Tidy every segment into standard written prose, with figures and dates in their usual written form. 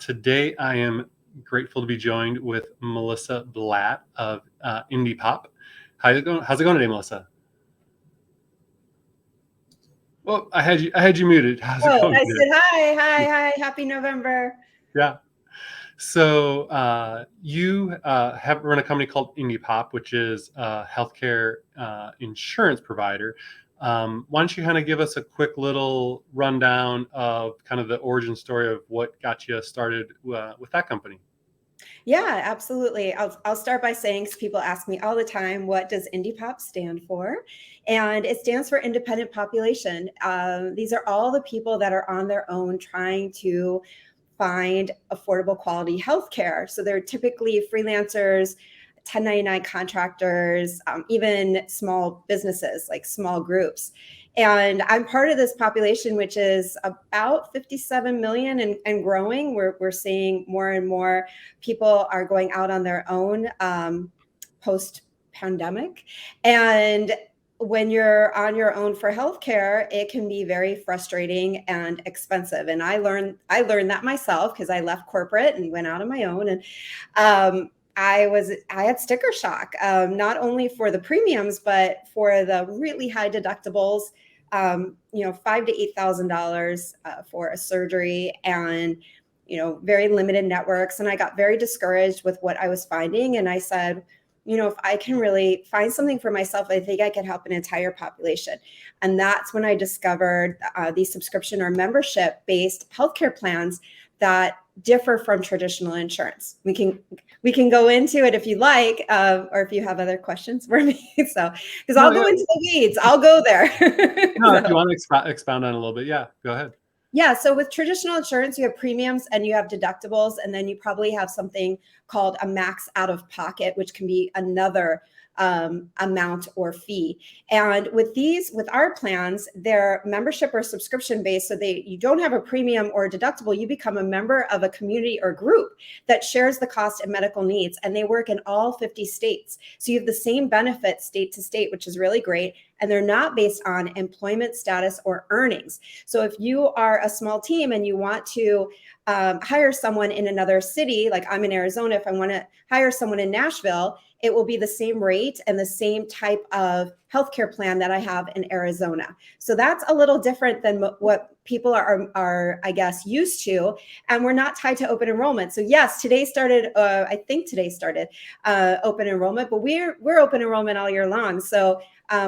Today I am grateful to be joined with Melissa Blatt of Indipop. How's it going? How's it going today, Melissa? Well, I had you muted. How's it Oh, going I today? said hi. Happy November. Yeah. So you have run a company called Indipop, which is a healthcare insurance provider. Why don't you kind of give us a quick little rundown of kind of the origin story of what got you started with that company? Yeah, absolutely. I'll start by saying, 'cause people ask me all the time, what does Indipop stand for? And it stands for independent population. These are all the people that are on their own trying to find affordable quality healthcare. So they're typically freelancers, 1099 contractors, even small businesses, like small groups. And I'm part of this population, which is about 57 million and growing. We're seeing more and more people are going out on their own post pandemic. And when you're on your own for healthcare, it can be very frustrating and expensive. And I learned that myself because I left corporate and went out on my own. And I had sticker shock, not only for the premiums, but for the really high deductibles. $5,000 to $8,000 for a surgery, and very limited networks. And I got very discouraged with what I was finding. And I said, if I can really find something for myself, I think I can help an entire population. And that's when I discovered these subscription or membership-based healthcare plans that differ from traditional insurance. We can go into it if you like, or if you have other questions for me. So, because I'll No, go yeah. into the weeds, I'll go there. No, if So. you want to expound on it a little bit, yeah, go ahead. Yeah, so with traditional insurance, you have premiums and you have deductibles, and then you probably have something called a max out of pocket, which can be another amount or fee. And with our plans, they're membership or subscription based, so you don't have a premium or a deductible. You become a member of a community or group that shares the cost of medical needs, and they work in all 50 states. So you have the same benefits state to state, which is really great. And they're not based on employment status or earnings. So if you are a small team and you want to hire someone in another city, like I'm in Arizona, if I want to hire someone in Nashville, it will be the same rate and the same type of healthcare plan that I have in Arizona. So that's a little different than what people are, I guess, used to. And we're not tied to open enrollment. So yes, I think today started open enrollment, but we're open enrollment all year long. So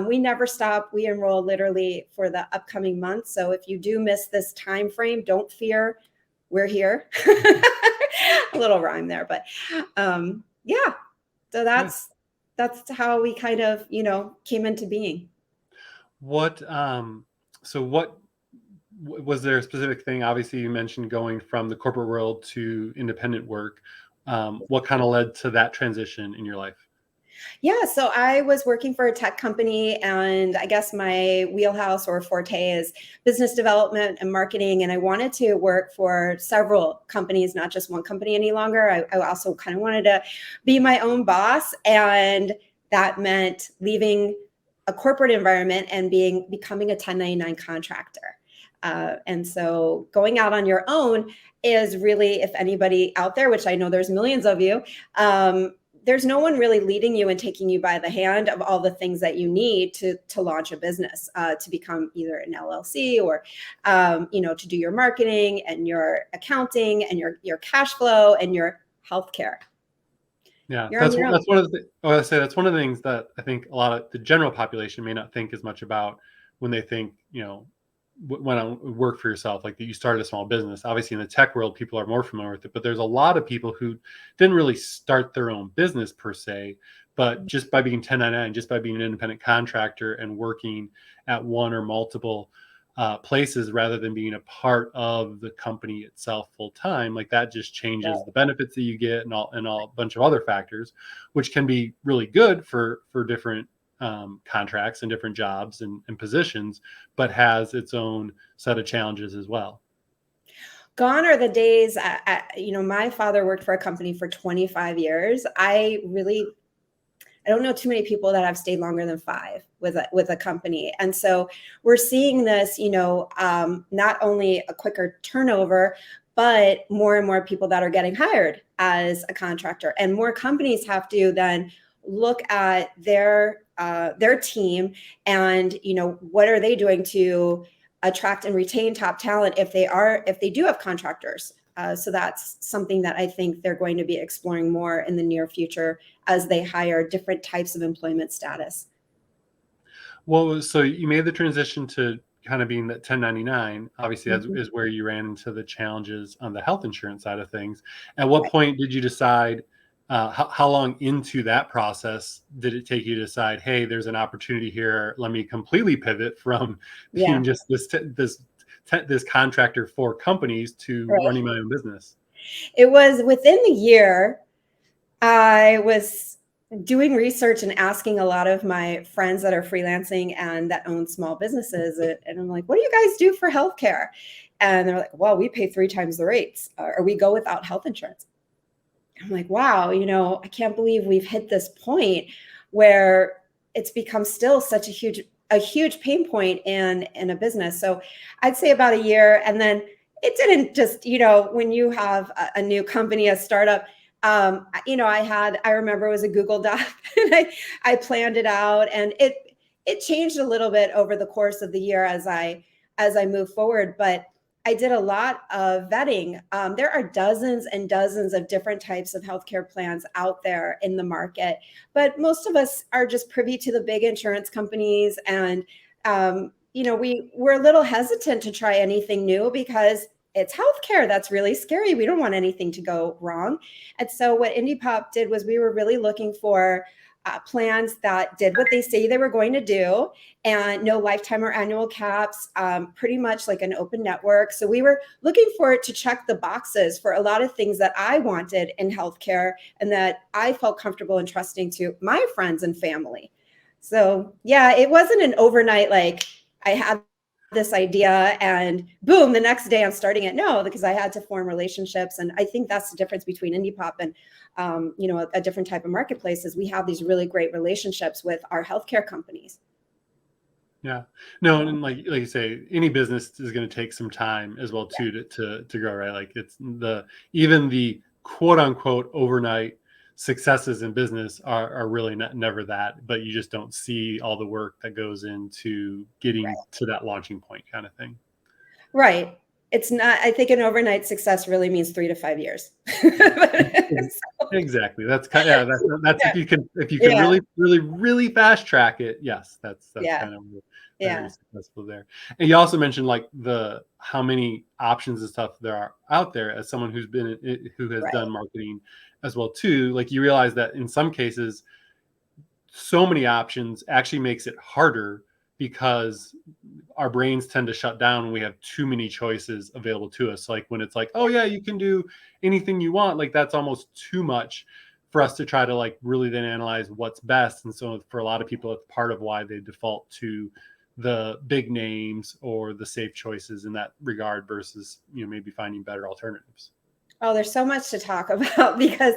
we never stop. We enroll literally for the upcoming month. So if you do miss this time frame, don't fear. We're here. A little rhyme there, but yeah. So that's how we kind of came into being. What so what was there a specific thing? Obviously, you mentioned going from the corporate world to independent work. What kind of led to that transition in your life? Yeah, so I was working for a tech company, and I guess my wheelhouse or forte is business development and marketing. And I wanted to work for several companies, not just one company any longer. I also kind of wanted to be my own boss, and that meant leaving a corporate environment and becoming a 1099 contractor. And so going out on your own is really, if anybody out there, which I know there's millions of you, there's no one really leading you and taking you by the hand of all the things that you need to launch a business, to become either an LLC or, to do your marketing and your accounting and your cash flow and your healthcare. Yeah, You're on your own. that's one of the I want to say that's one of the things that I think a lot of the general population may not think as much about when they think, when I work for yourself, like that you started a small business. Obviously, in the tech world, people are more familiar with it, but there's a lot of people who didn't really start their own business per se, but just by being 1099, just by being an independent contractor and working at one or multiple places rather than being a part of the company itself full time, like that just changes the benefits that you get and a bunch of other factors, which can be really good for different contracts and different jobs and positions, but has its own set of challenges as well. Gone are the days. My father worked for a company for 25 years. I don't know too many people that have stayed longer than 5 with a company. And so we're seeing this, not only a quicker turnover, but more and more people that are getting hired as a contractor, and more companies have to then look at their team and, what are they doing to attract and retain top talent if they do have contractors. So that's something that I think they're going to be exploring more in the near future as they hire different types of employment status. Well, so you made the transition to kind of being that 1099. Obviously, that Mhm. is where you ran into the challenges on the health insurance side of things. At what Right. point did you decide? How long into that process did it take you to decide, hey, there's an opportunity here? Let me completely pivot from being Yeah. just this contractor for companies to Right. running my own business. It was within the year. I was doing research and asking a lot of my friends that are freelancing and that own small businesses. And I'm like, what do you guys do for healthcare? And they're like, well, we pay 3 times the rates, or we go without health insurance. I'm like, wow, I can't believe we've hit this point where it's become still such a huge pain point in a business. So I'd say about a year. And then it didn't just, when you have a new company, a startup, I remember it was a Google Doc and I planned it out, and it changed a little bit over the course of the year as I moved forward. But I did a lot of vetting. There are dozens and dozens of different types of healthcare plans out there in the market, but most of us are just privy to the big insurance companies, and we're a little hesitant to try anything new because it's healthcare. That's really scary. We don't want anything to go wrong. And so what Indipop did was we were really looking for plans that did what they say they were going to do, and no lifetime or annual caps, pretty much like an open network. So we were looking for it to check the boxes for a lot of things that I wanted in healthcare and that I felt comfortable entrusting to my friends and family. So yeah, it wasn't an overnight, like I had this idea and boom, the next day I'm starting it. No, because I had to form relationships. And I think that's the difference between Indipop and a different type of marketplace is we have these really great relationships with our healthcare companies. Yeah. No, and like you say, any business is going to take some time as well too to grow, right? Like it's even the quote unquote overnight successes in business are really never that, but you just don't see all the work that goes into getting to that launching point kind of thing. Right. It's not, I think an overnight success really means 3 to 5 years. Exactly. That's kind yeah, that's Yeah. if you can Yeah. really, really, really fast track it, yes, that's Yeah. kind of very Yeah. successful there. And you also mentioned like the how many options and stuff there are out there as someone who has Right. done marketing as well too. Like you realize that in some cases so many options actually makes it harder because our brains tend to shut down when we have too many choices available to us. Like when it's like, oh yeah, you can do anything you want, like that's almost too much for us to try to like really then analyze what's best. And so for a lot of people, it's part of why they default to the big names or the safe choices in that regard versus maybe finding better alternatives. Oh, there's so much to talk about because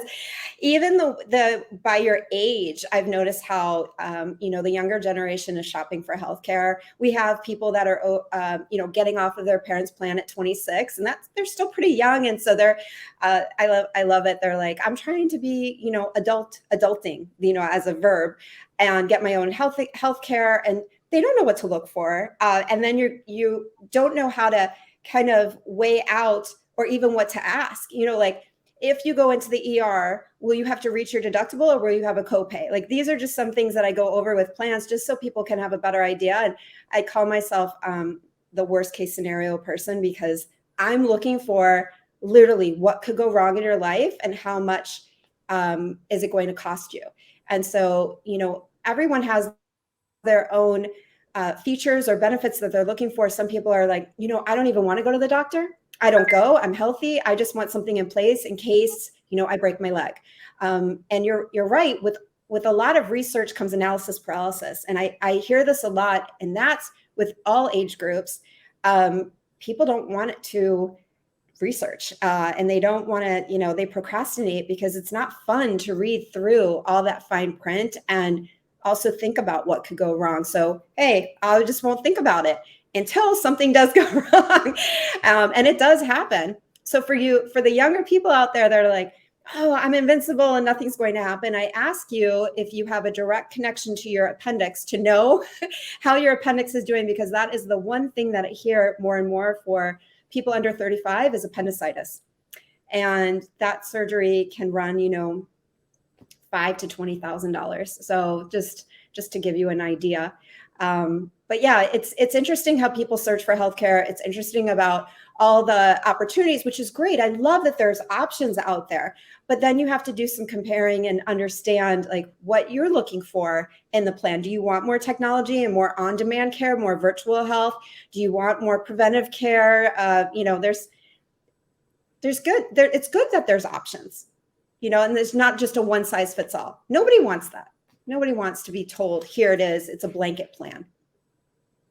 even the by your age, I've noticed how the younger generation is shopping for healthcare. We have people that are getting off of their parents' plan at 26, and they're still pretty young, and so they're I love it. They're like, I'm trying to be adulting as a verb, and get my own healthcare, and they don't know what to look for, and then you don't know how to kind of weigh out or even what to ask. Like if you go into the ER, will you have to reach your deductible or will you have a copay? Like these are just some things that I go over with plans just so people can have a better idea. And I call myself the worst case scenario person because I'm looking for literally what could go wrong in your life and how much is it going to cost you. And so, everyone has their own features or benefits that they're looking for. Some people are like, I don't even want to go to the doctor. I don't go. I'm healthy. I just want something in place in case I break my leg. And you're right. With a lot of research comes analysis paralysis, and I hear this a lot, and that's with all age groups. People don't want it to research, and they don't want to. They procrastinate because it's not fun to read through all that fine print and also think about what could go wrong. So, hey, I just won't think about it until something does go wrong. And it does happen. So for the younger people out there that are like, oh, I'm invincible and nothing's going to happen, I ask you if you have a direct connection to your appendix to know how your appendix is doing, because that is the one thing that I hear more and more for people under 35 is appendicitis. And that surgery can run, $5,000 to $20,000. So just to give you an idea. But yeah, it's interesting how people search for healthcare. It's interesting about all the opportunities, which is great. I love that there's options out there, but then you have to do some comparing and understand like what you're looking for in the plan. Do you want more technology and more on-demand care, more virtual health? Do you want more preventive care? It's good that there's options, and there's not just a one size fits all. Nobody wants that. Nobody wants to be told, here it is, it's a blanket plan.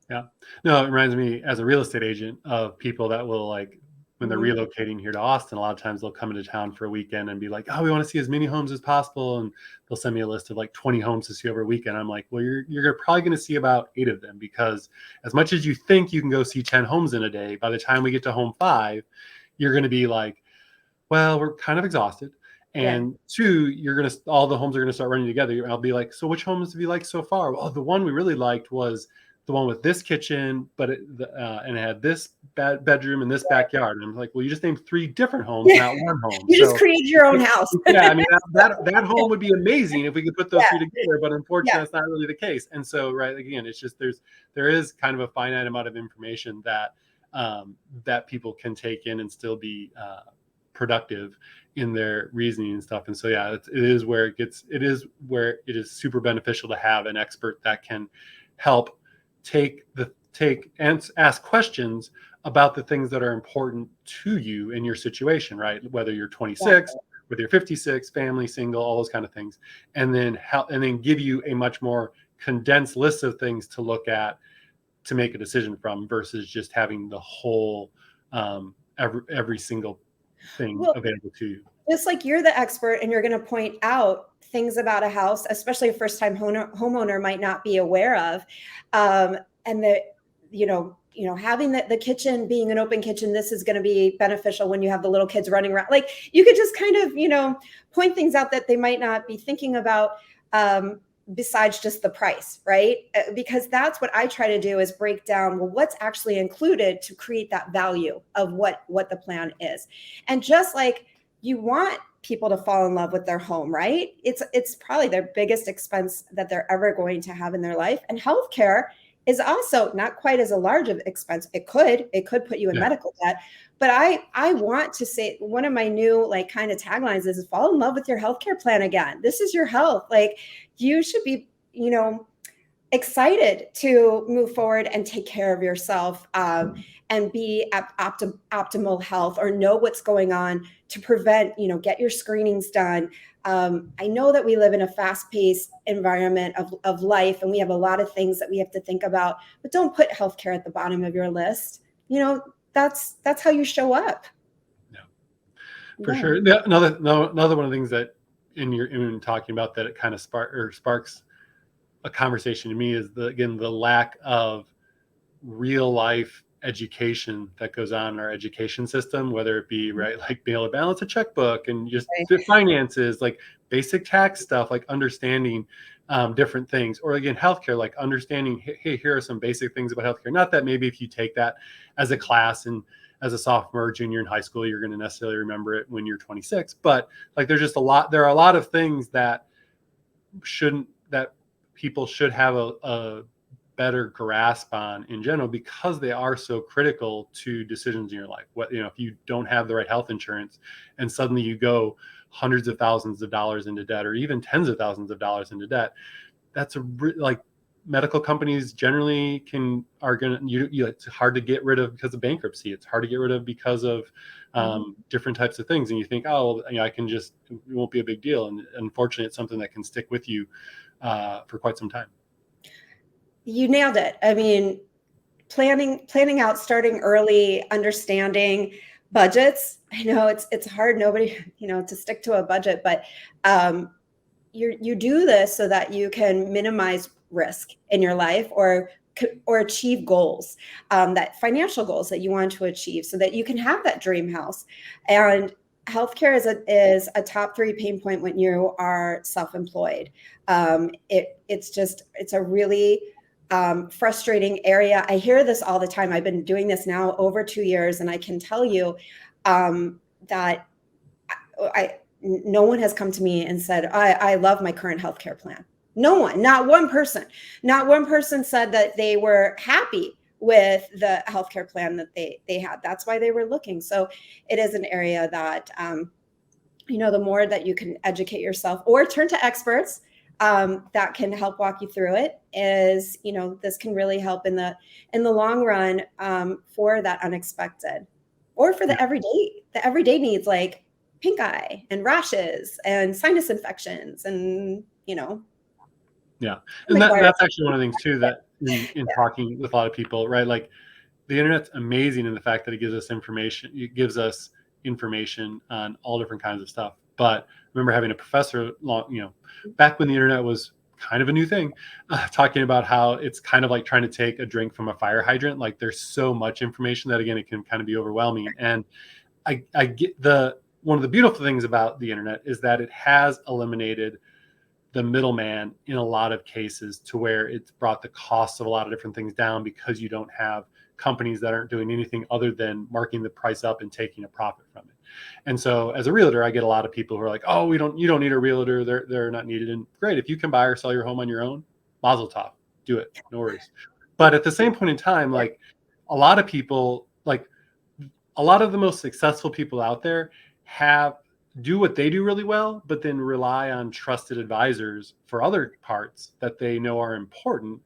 Yeah. No, it reminds me as a real estate agent of people that will like, when they're relocating here to Austin, a lot of times they'll come into town for a weekend and be like, oh, we want to see as many homes as possible. And they'll send me a list of like 20 homes to see over a weekend. I'm like, well, you're probably going to see about 8 of them, because as much as you think you can go see 10 homes in a day, by the time we get to home 5, you're going to be like, well, we're kind of exhausted. And 2, all the homes are going to start running together. I'll be like, so which homes have you liked so far? Well, the one we really liked was the one with this kitchen, but and it had this bedroom and this backyard. And I'm like, well, you just named 3 different homes, not one home. You just created your own house. Yeah, I mean, that home would be amazing if we could put those 3 together, but unfortunately, that's not really the case. And so, right, again, it's just there is kind of a finite amount of information that that people can take in and still be productive in their reasoning and stuff. And so, yeah, it is where it is super beneficial to have an expert that can help ask questions about the things that are important to you in your situation, right? Whether you're 26, whether you're 56, family, single, all those kind of things, and then give you a much more condensed list of things to look at to make a decision from, versus just having the whole every single thing available to you. Just like you're the expert and you're going to point out things about a house, especially a first-time homeowner might not be aware of, and that having the kitchen being an open kitchen, this is going to be beneficial when you have the little kids running around. Like you could just kind of point things out that they might not be thinking about, besides just the price, right? Because that's what I try to do, is break down, well, what's actually included to create that value of what the plan is. And just like you want people to fall in love with their home, right? It's probably their biggest expense that they're ever going to have in their life. And healthcare is also not quite as a large of expense. It could put you in medical debt. But I want to say, one of my new kind of taglines is fall in love with your healthcare plan again. This is your health. Like you should be, excited to move forward and take care of yourself, and be at optimal health, or know what's going on to prevent, get your screenings done. I know that we live in a fast-paced environment of life, and we have a lot of things that we have to think about, but don't put healthcare at the bottom of your list. That's how you show up. Yeah, for sure. Another one of the things that in talking about that, it kind of sparks a conversation to me is the lack of real life education that goes on in our education system, whether it be like being able to balance a checkbook and just finances, like basic tax stuff, like understanding different things, or again, healthcare, like understanding, hey, here are some basic things about healthcare. Not that maybe if you take that as a class and as a sophomore or junior in high school, you're going to necessarily remember it when you're 26, but like there are a lot of things that people should have a better grasp on in general, because they are so critical to decisions in your life. If you don't have the right health insurance and suddenly you go hundreds of thousands of dollars into debt, or even tens of thousands of dollars into debt, that's medical companies generally it's hard to get rid of because of bankruptcy. It's hard to get rid of because of different types of things. And you think, it won't be a big deal. And unfortunately, it's something that can stick with you for quite some time. You nailed it. I mean, planning out, starting early, understanding budgets. I know it's hard, nobody, to stick to a budget, but you do this so that you can minimize risk in your life, or or achieve goals, that financial goals that you want to achieve, so that you can have that dream house. And healthcare is a top 3 pain point when you are self-employed. It's a really frustrating area. I hear this all the time. I've been doing this now over 2 years, and I can tell you that no one has come to me and said, I love my current healthcare plan. No one, not one person said that they were happy with the healthcare plan that they had. That's why they were looking. So it is an area that, the more that you can educate yourself or turn to experts that can help walk you through it, is, this can really help in the long run, for that unexpected, or for the everyday needs, like pink eye and rashes and sinus infections and, Yeah. And that's actually one of the things too, that in talking with a lot of people, right? Like, the internet's amazing in the fact that it gives us information. It gives us information on all different kinds of stuff. But I remember having a professor, back when the internet was kind of a new thing, talking about how it's kind of like trying to take a drink from a fire hydrant. Like, there's so much information that, again, it can kind of be overwhelming. And I get one of the beautiful things about the internet is that it has eliminated the middleman in a lot of cases, to where it's brought the cost of a lot of different things down, because you don't have companies that aren't doing anything other than marking the price up and taking a profit from it. And so as a realtor, I get a lot of people who are like, oh, you don't need a realtor. They're not needed. And great, if you can buy or sell your home on your own, mazel tov, do it. No worries. But at the same point in time, like, a lot of people, like a lot of the most successful people out there do what they do really well, but then rely on trusted advisors for other parts that they know are important.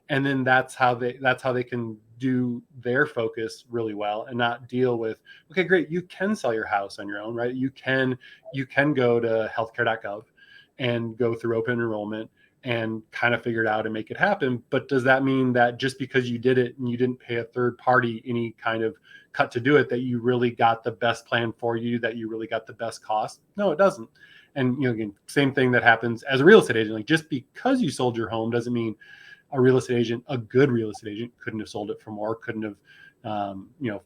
And then that's how they can do their focus really well, and not deal with, okay, great, you can sell your house on your own, right? You can go to healthcare.gov and go through open enrollment and kind of figure it out and make it happen. But does that mean that just because you did it and you didn't pay a third party any kind of cut to do it, that you really got the best plan for you, that you really got the best cost? No, it doesn't. And again, same thing that happens as a real estate agent. Like, just because you sold your home doesn't mean a good real estate agent couldn't have sold it for more, couldn't have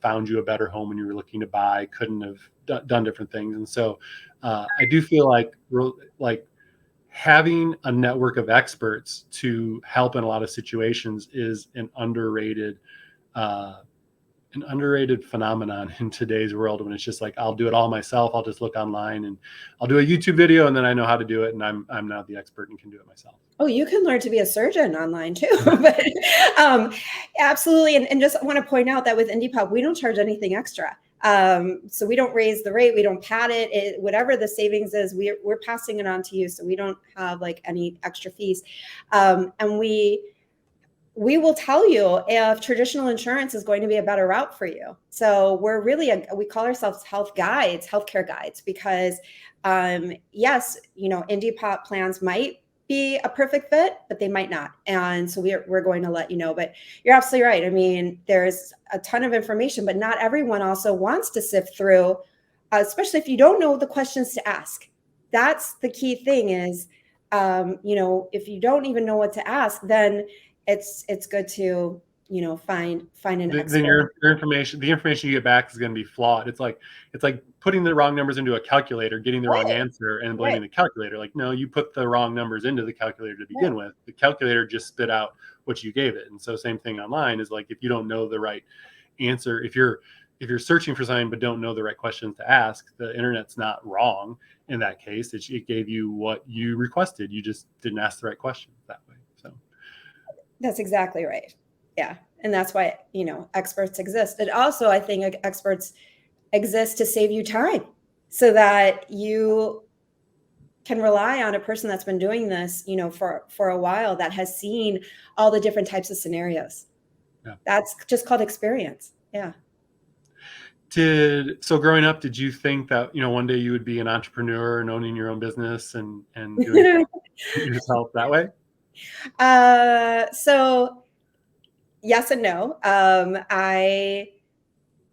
found you a better home when you were looking to buy, couldn't have done different things. And so I do feel like having a network of experts to help in a lot of situations is an underrated phenomenon in today's world, when it's just like, I'll do it all myself. I'll just look online and I'll do a YouTube video, and then I know how to do it, and I'm now the expert and can do it myself. Oh, you can learn to be a surgeon online too. But absolutely. And just want to point out that with Indipop, we don't charge anything extra. So we don't raise the rate, we don't pad it. Whatever the savings is, we're passing it on to you. So we don't have like any extra fees. And we will tell you if traditional insurance is going to be a better route for you. So we're really, we call ourselves healthcare guides, because yes, Indipop plans might be a perfect fit, but they might not. And so we're going to let you know. But you're absolutely right. I mean, there's a ton of information, but not everyone also wants to sift through, especially if you don't know the questions to ask. That's the key thing is, if you don't even know what to ask, then it's good to, find an expert. Then your information, the information you get back is going to be flawed. It's like putting the wrong numbers into a calculator, getting the wrong answer, and blaming the calculator. Like, no, you put the wrong numbers into the calculator to begin with. The calculator just spit out what you gave it. And so same thing online is like, if you don't know the right answer, if you're searching for something but don't know the right questions to ask, the internet's not wrong in that case. It gave you what you requested. You just didn't ask the right questions that way. So that's exactly right. Yeah. And that's why, experts exist. And also, I think experts exist to save you time, so that you can rely on a person that's been doing this, for a while, that has seen all the different types of scenarios. Yeah. That's just called experience. Yeah. So growing up, did you think that, one day you would be an entrepreneur and owning your own business and doing yourself that way? So yes and no. I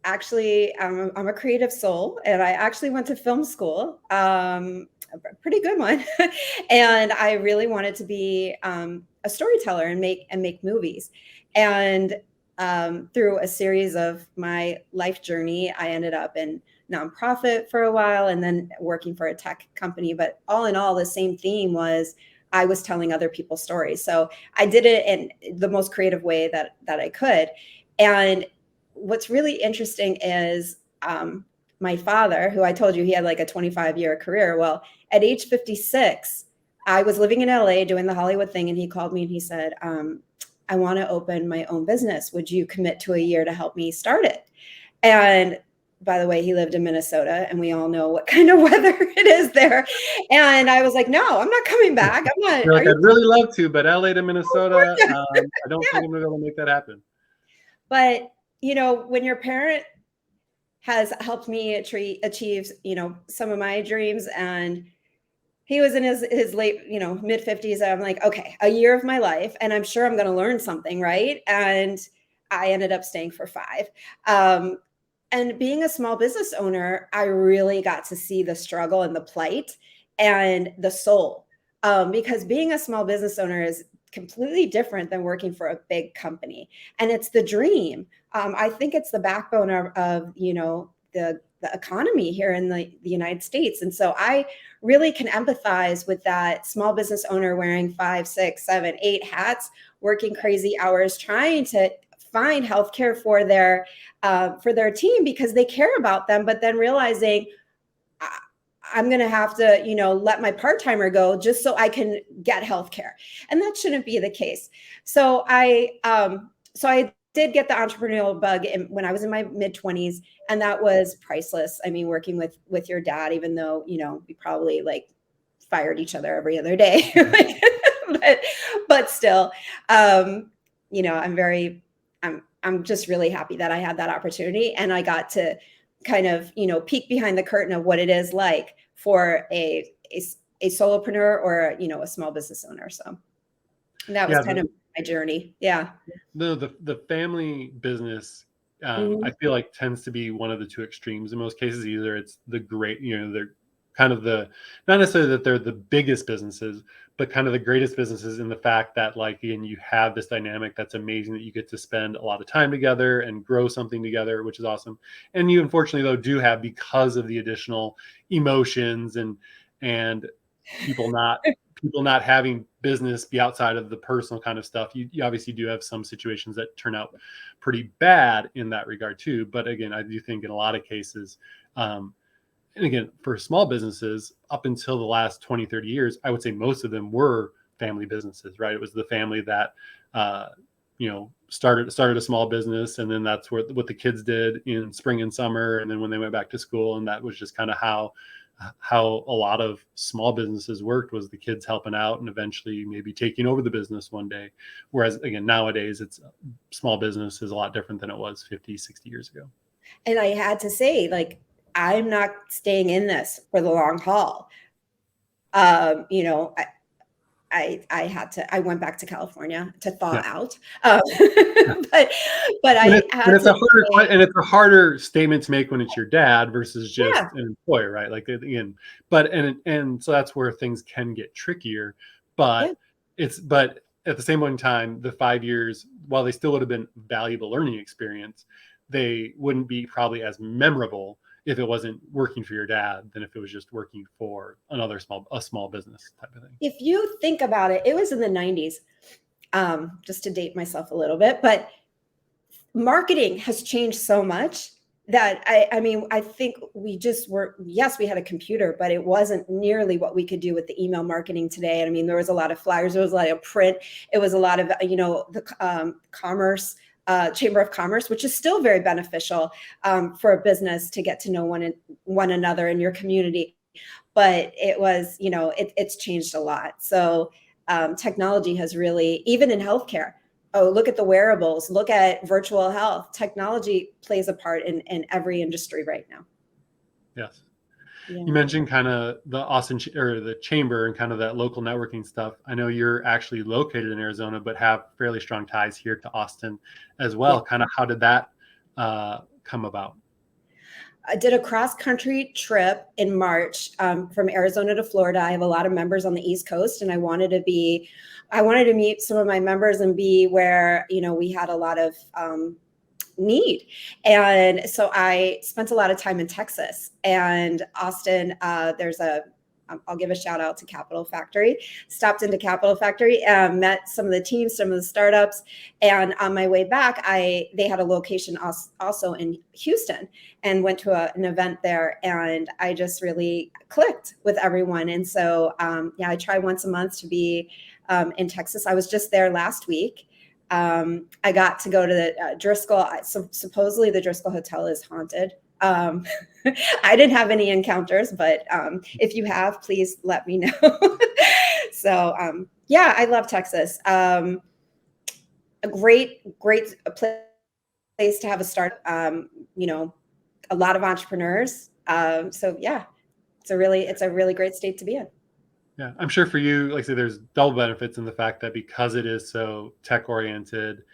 actually, I'm a creative soul, and I actually went to film school, a pretty good one. And I really wanted to be a storyteller and make movies. And through a series of my life journey, I ended up in nonprofit for a while and then working for a tech company. But all in all, the same theme was I was telling other people's stories. So I did it in the most creative way that I could. And what's really interesting is my father, who I told you he had like a 25-year career. Well, at age 56, I was living in LA doing the Hollywood thing, and he called me and he said, I want to open my own business. Would you commit to a year to help me start it? And by the way, he lived in Minnesota, and we all know what kind of weather it is there. And I was like, no, I'm not coming back. I'm not. You're like, Are I'd really love to, but LA to Minnesota, you? I don't think I'm gonna be able to make that happen. But when your parent has helped me achieve, some of my dreams, and he was in his late, mid 50s. I'm like, okay, a year of my life, and I'm sure I'm going to learn something, right? And I ended up staying for 5. And being a small business owner, I really got to see the struggle and the plight and the soul. Because being a small business owner is completely different than working for a big company. And it's the dream. I think it's the backbone of the economy here in the United States. And so I really can empathize with that small business owner wearing 5, 6, 7, 8 hats, working crazy hours, trying to find healthcare for their team because they care about them, but then realizing I'm going to have to, let my part-timer go just so I can get healthcare. And that shouldn't be the case. So I did get the entrepreneurial bug when I was in my mid 20s, and that was priceless. I mean, working with your dad, even though, we probably like fired each other every other day, but still, I'm just really happy that I had that opportunity, and I got to kind of, peek behind the curtain of what it is like for a solopreneur or, a small business owner. So that was kind of my journey. Yeah. The family business, I feel like tends to be one of the two extremes in most cases. Either it's the great, they're kind of not necessarily that they're the biggest businesses, but kind of the greatest businesses in the fact that, like, again, you have this dynamic that's amazing, that you get to spend a lot of time together and grow something together, which is awesome. And you unfortunately though do have, because of the additional emotions and people not having business be outside of the personal kind of stuff, you obviously do have some situations that turn out pretty bad in that regard too. But again, I do think in a lot of cases, and again, for small businesses, up until the last 20, 30 years, I would say most of them were family businesses, right? It was the family that, started a small business, and then that's what the kids did in spring and summer. And then when they went back to school, and that was just kind of how a lot of small businesses worked, was the kids helping out and eventually maybe taking over the business one day. Whereas again, nowadays it's small business is a lot different than it was 50, 60 years ago. And I had to say, like, I'm not staying in this for the long haul. I went back to California to thaw out. But it's a harder statement to make when it's your dad versus just an employer, right? Like, again, and so that's where things can get trickier. But but at the same point in time, the 5 years, while they still would have been valuable learning experience, they wouldn't be probably as memorable if it wasn't working for your dad than if it was just working for a small business type of thing. If you think about it, it was in the 90s, just to date myself a little bit, but marketing has changed so much that I think we just yes, we had a computer, but it wasn't nearly what we could do with the email marketing today. And I mean, there was a lot of flyers, there was a lot of print, it was a lot of, the commerce, Chamber of Commerce, which is still very beneficial for a business to get to know one another in your community. But it was, it's changed a lot. So technology has really, even in healthcare, look at the wearables, look at virtual health. Technology plays a part in every industry right now. Yes. Yeah. You mentioned kind of the Austin or the chamber and kind of that local networking stuff. I know you're actually located in Arizona, but have fairly strong ties here to Austin as well. Yeah. Kind of how did that come about? I did a cross country trip in March from Arizona to Florida. I have a lot of members on the East Coast, and I wanted to meet some of my members and be where, we had a lot of need. And so I spent a lot of time in Texas and Austin. I'll give a shout out to Capital Factory. Stopped into Capital Factory, met some of the teams, some of the startups, and on my way back, they had a location also in Houston, and went to an event there, and I just really clicked with everyone. And so, I try once a month to be in Texas. I was just there last week. I got to go to the Driscoll. So supposedly the Driscoll Hotel is haunted. I didn't have any encounters, but if you have, please let me know. So I love Texas. A great place to have a start. A lot of entrepreneurs. It's a really great state to be in. Yeah, I'm sure for you, like I say, there's double benefits in the fact that because it is so tech oriented,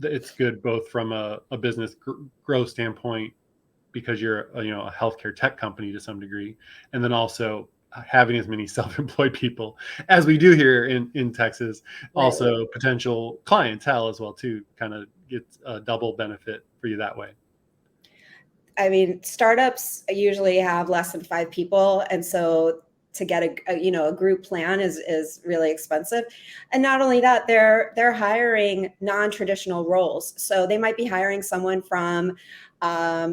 it's good both from a business growth standpoint, because you're a healthcare tech company to some degree, and then also having as many self-employed people as we do here in Texas, also potential clientele as well too, kind of gets a double benefit for you that way. I mean, startups usually have less than 5 people, and so to get a group plan is really expensive. And not only that, they're hiring non-traditional roles. So they might be hiring someone from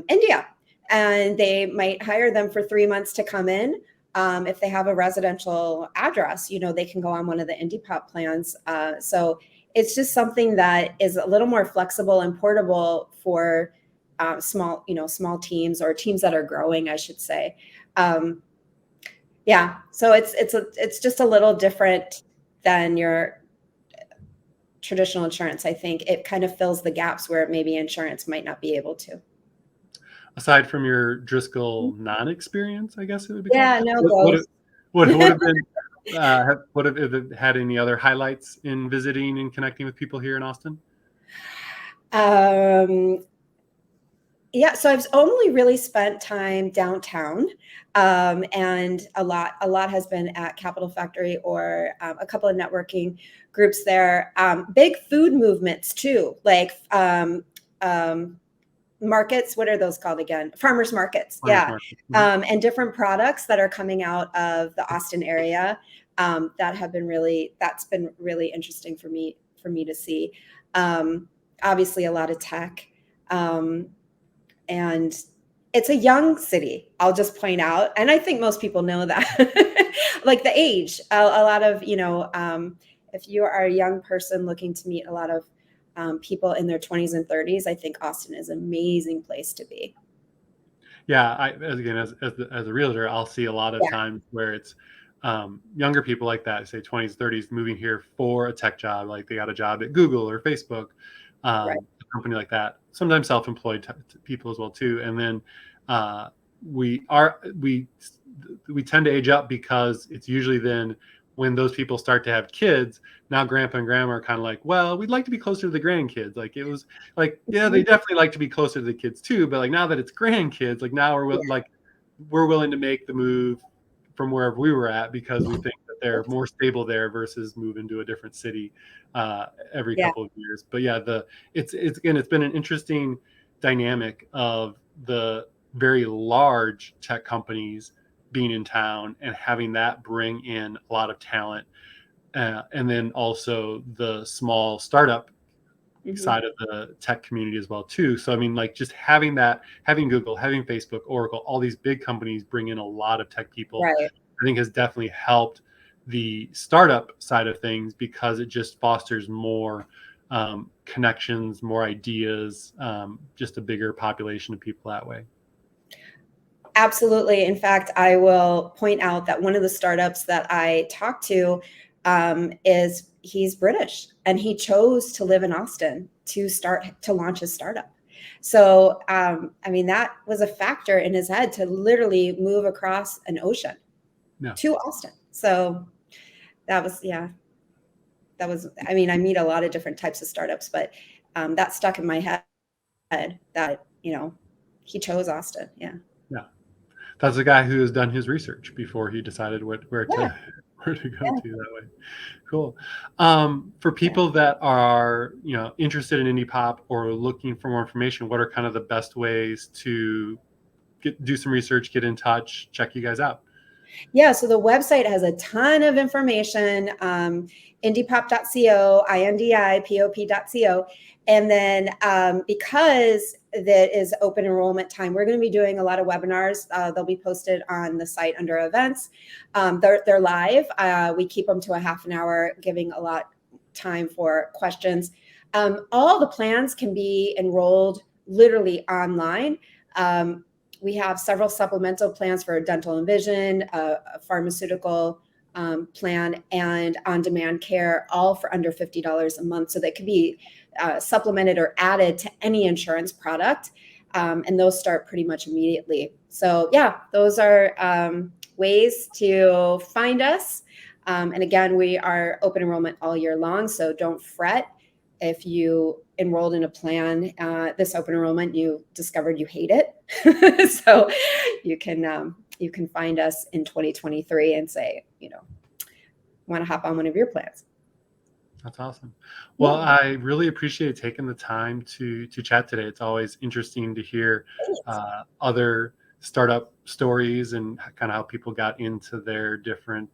India, and they might hire them for 3 months to come in. If they have a residential address, they can go on one of the Indipop plans. So it's just something that is a little more flexible and portable for small teams, or teams that are growing, I should say. So it's just a little different than your traditional insurance. I think it kind of fills the gaps where maybe insurance might not be able to. Aside from your Driscoll non-experience, I guess it would be. Yeah, called. no. What have been? What have it had any other highlights in visiting and connecting with people here in Austin? So I've only really spent time downtown, and a lot has been at Capital Factory or a couple of networking groups there. Big food movements too, like markets. What are those called again? Farmers markets. Market. And different products that are coming out of the Austin area that's been really interesting for me to see. Obviously, a lot of tech. And it's a young city, I'll just point out. And I think most people know that. Like the age, a lot of, if you are a young person looking to meet a lot of people in their 20s and 30s, I think Austin is an amazing place to be. Yeah, as a realtor, I'll see a lot of times where it's younger people like that, say 20s, 30s, moving here for a tech job, like they got a job at Google or Facebook, a company like that. Sometimes self-employed people as well too, and then we tend to age up because it's usually then when those people start to have kids. Now grandpa and grandma are kind of like, well, we'd like to be closer to the grandkids. Like it was like, yeah, they definitely like to be closer to the kids too, but like now that it's grandkids, like now we're willing to make the move from wherever we were at, because we think that they're more stable there versus move into a different city every couple of years. But it's been an interesting dynamic of the very large tech companies being in town and having that bring in a lot of talent, and then also the small startup side of the tech community as well too. So I mean, like just having Google, having Facebook, Oracle, all these big companies bring in a lot of tech people, I think has definitely helped the startup side of things, because it just fosters more connections, more ideas, just a bigger population of people that way. Absolutely. In fact, I will point out that one of the startups that I talked to he's British, and he chose to live in Austin to launch his startup. So, I mean, that was a factor in his head to literally move across an ocean to Austin. So that was, I mean, I meet a lot of different types of startups, but that stuck in my head that, he chose Austin. Yeah. Yeah. That's a guy who has done his research before he decided where Yeah. to where to go Yeah. to that way. Cool. For Yeah. people that are, interested in indie pop or looking for more information, what are kind of the best ways to do some research, get in touch, check you guys out? Yeah, so the website has a ton of information, indipop.co, indipop.co. And then because that is open enrollment time, we're going to be doing a lot of webinars. They'll be posted on the site under events. They're live. We keep them to a half an hour, giving a lot time for questions. All the plans can be enrolled literally online. We have several supplemental plans for dental and vision, a pharmaceutical plan, and on-demand care, all for under $50 a month. So that could be supplemented or added to any insurance product. And those start pretty much immediately. So yeah, those are ways to find us. And again, we are open enrollment all year long. So don't fret if you enrolled in a plan this open enrollment, you discovered you hate it. So you can find us in 2023 and say, want to hop on one of your plans. That's awesome. Well, I really appreciate taking the time to chat today. It's always interesting to hear other startup stories and kind of how people got into their different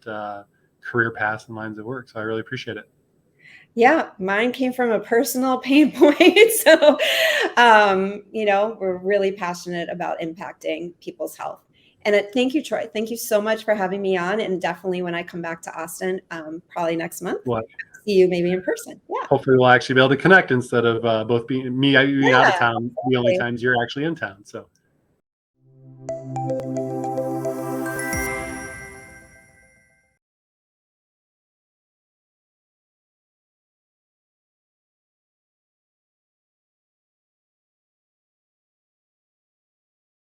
career paths and lines of work. So I really appreciate it. Yeah, mine came from a personal pain point. So, we're really passionate about impacting people's health. And thank you, Troy. Thank you so much for having me on. And definitely when I come back to Austin, probably next month, see you maybe in person. Yeah. Hopefully we'll actually be able to connect instead of both being out of town the only times you're actually in town. So